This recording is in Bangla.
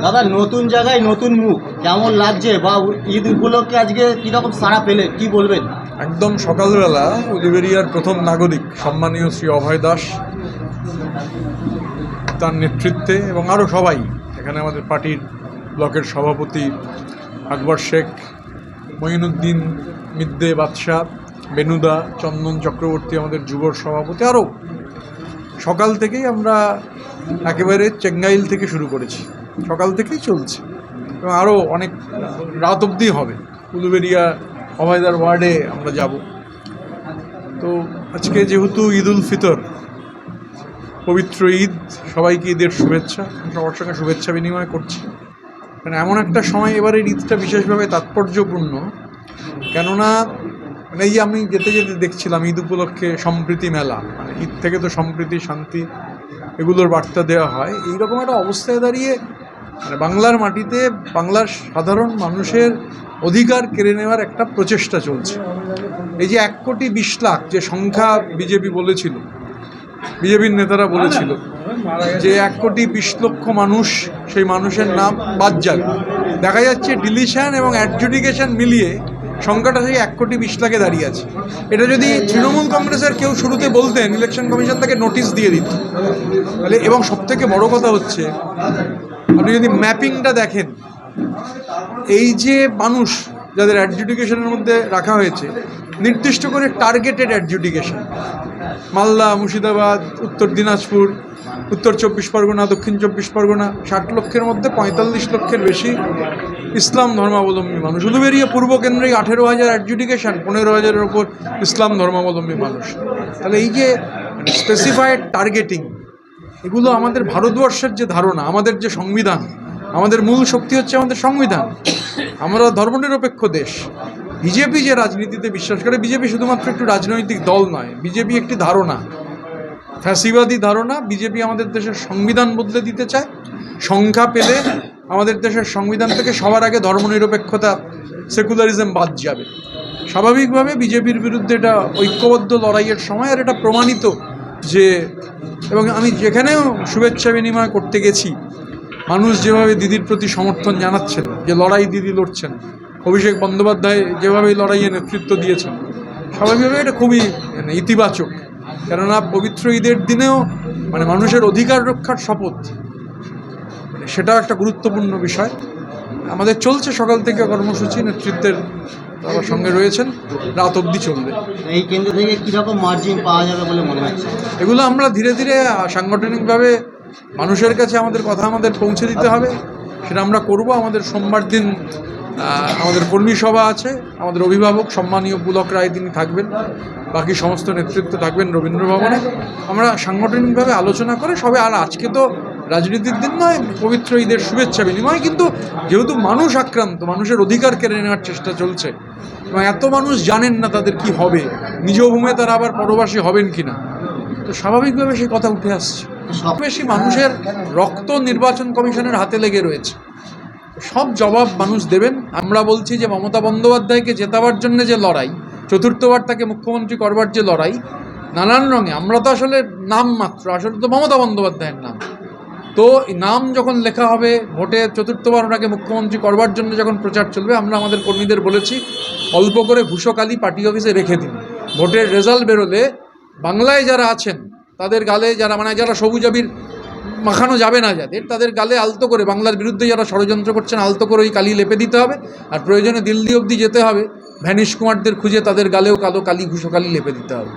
দাদা, নতুন জায়গায় নতুন মুখ কেমন লাগছে, বা ঈদ উপলক্ষে আজকে কীরকম সাড়া পেলে কি বলবেন? একদম সকালবেলা উলুবেড়িয়ার প্রথম নাগরিক সম্মানীয় শ্রী অভয় দাস, তার নেতৃত্বে এবং আরও সবাই, এখানে আমাদের পার্টির ব্লকের সভাপতি আকবর শেখ, মঈনুদ্দিন, মিদ্দে বাদশাহ, বেনুদা, চন্দন চক্রবর্তী, আমাদের যুবর সভাপতি, আরও সকাল থেকেই আমরা একেবারে চেঙ্গাইল থেকে শুরু করেছি, সকাল থেকেই চলছে এবং আরও অনেক রাত অবধি হবে। উলুবেড়িয়া অভয়দার ওয়ার্ডে আমরা যাব। তো আজকে যেহেতু ঈদ উল ফিতর, পবিত্র ঈদ, সবাইকে ঈদের শুভেচ্ছা, সবার সঙ্গে শুভেচ্ছা বিনিময় করছি। মানে এমন একটা সময় এবারের ঈদটা বিশেষভাবে তাৎপর্যপূর্ণ, কেননা মানে এই আমি যেতে যেতে দেখছিলাম ঈদ উপলক্ষে সম্প্রীতি মেলা, মানে ঈদ থেকে তো সম্প্রীতি, শান্তি এগুলোর বার্তা দেওয়া হয়। এইরকম একটা অবস্থায় দাঁড়িয়ে মানে বাংলার মাটিতে বাংলার সাধারণ মানুষের অধিকার কেড়ে নেওয়ার একটা প্রচেষ্টা চলছে। এই যে 1,20,00,000 যে সংখ্যা বিজেপি বলেছিল, বিজেপির নেতারা বলেছিল যে 1,20,00,000 মানুষ, সেই মানুষের নাম বাদ যাবে, দেখা যাচ্ছে ডিলিশন এবং অ্যাডজুডিকেশন মিলিয়ে সংখ্যাটা সেই 1,20,00,000-এ দাঁড়িয়ে আছে। এটা যদি তৃণমূল কংগ্রেসের কেউ শুরুতে বলতেন, ইলেকশন কমিশন তাকে নোটিশ দিয়ে দিত তাহলে। এবং সবথেকে বড় কথা হচ্ছে, আপনি যদি ম্যাপিংটা দেখেন, এই যে মানুষ যাদের অ্যাডজুডিকেশনের মধ্যে রাখা হয়েছে, নির্দিষ্ট করে টার্গেটেড অ্যাডজুডিকেশন, মালদা, মুর্শিদাবাদ, উত্তর দিনাজপুর, উত্তর 24 পরগনা, দক্ষিণ 24 পরগনা, 60 লক্ষের মধ্যে 45 লক্ষের বেশি ইসলাম ধর্মাবলম্বী মানুষ। উলুবেড়িয়া পূর্ব কেন্দ্রে 18,000 অ্যাডজুডিকেশন, 15,000-এর ওপর ইসলাম ধর্মাবলম্বী মানুষ। তাহলে এই যে স্পেসিফাইড টার্গেটিং, এগুলো আমাদের ভারতবর্ষের যে ধারণা, আমাদের যে সংবিধান, আমাদের মূল শক্তি হচ্ছে আমাদের সংবিধান, আমরা ধর্মনিরপেক্ষ দেশ। বিজেপি যে রাজনীতিতে বিশ্বাস করে, বিজেপি শুধুমাত্র একটু রাজনৈতিক দল নয়, বিজেপি একটি ধারণা, ফ্যাসিবাদী ধারণা। বিজেপি আমাদের দেশের সংবিধান বদলে দিতে চায়। সংখ্যা পেলে আমাদের দেশের সংবিধান থেকে সবার আগে ধর্মনিরপেক্ষতা, সেকুলারিজম বাদ যাবে। স্বাভাবিকভাবে বিজেপির বিরুদ্ধে এটা ঐক্যবদ্ধ লড়াইয়ের সময়, আর এটা প্রমাণিত যে, এবং আমি যেখানেও শুভেচ্ছা বিনিময় করতে গেছি, মানুষ যেভাবে দিদির প্রতি সমর্থন জানাচ্ছেন, যে লড়াই দিদি লড়ছেন, অভিষেক বন্দ্যোপাধ্যায় যেভাবে লড়াইয়ে নেতৃত্ব দিয়েছেন, স্বাভাবিকভাবে এটা খুবই ইতিবাচক। কেননা পবিত্র ঈদের দিনেও মানে মানুষের অধিকার রক্ষার শপথ, মানে সেটাও একটা গুরুত্বপূর্ণ বিষয়। আমাদের চলছে সকাল থেকে কর্মসূচি, নেতৃত্বের তারা সঙ্গে রয়েছেন, রাত অবধি চলবে। এই কেন্দ্র থেকে কীরকম মার্জিন পাওয়া যাবে বলে মনে হচ্ছে? এগুলো আমরা ধীরে ধীরে সাংগঠনিকভাবে মানুষের কাছে আমাদের কথা আমাদের পৌঁছে দিতে হবে, সেটা আমরা করব। আমাদের সোমবার দিন আমাদের কর্মী সভা আছে, আমাদের অভিভাবক সম্মানীয় পুলক রায় তিনি থাকবেন, বাকি সমস্ত নেতৃত্ব থাকবেন রবীন্দ্র ভবনে। আমরা সাংগঠনিকভাবে আলোচনা করে সবে, আর আজকে তো রাজনীতির দিন নয়, পবিত্র ঈদের শুভেচ্ছা বিনিময়, কিন্তু যেহেতু মানুষ আক্রান্ত, মানুষের অধিকার কেড়ে নেওয়ার চেষ্টা চলছে এবং এত মানুষ জানেন না তাদের কি হবে, নিজ ভূমে তারা আবার পরবাসী হবেন কিনা, তো স্বাভাবিকভাবে সেই কথা উঠে আসছে। সব বেশি মানুষের রক্ত নির্বাচন কমিশনের হাতে লেগে রয়েছে, সব জবাব মানুষ দেবেন। আমরা বলছি যে মমতা বন্দ্যোপাধ্যায়কে জেতাবার জন্য যে লড়াই, চতুর্থবার তাকে মুখ্যমন্ত্রী করবার যে লড়াই, নানান রঙে, আমরা তো আসলে নাম মাত্র, আসলে তো মমতা বন্দ্যোপাধ্যায়ের নাম। তো নাম যখন লেখা হবে, ভোটে চতুর্থবার ওনাকে মুখ্যমন্ত্রী করবার জন্য যখন প্রচার চলবে, আমরা আমাদের কর্মীদের বলেছি অল্প করে ঘুষোকালি পার্টি অফিসে রেখে দিন। ভোটের রেজাল্ট বেরোলে বাংলায় যারা আছেন তাদের গালে, যারা সবুজ আবির মাখানো যাবে না যাদের, তাদের গালে আলতো করে, বাংলার বিরুদ্ধে যারা ষড়যন্ত্র করছেন আলতো করে ওই কালি লেপে দিতে হবে। আর প্রয়োজনে দিল্লি অবধি যেতে হবে, ভ্যানিশ কুমারদের খুঁজে তাদের গালেও কালো কালি, ঘুষোকালি লেপে দিতে হবে।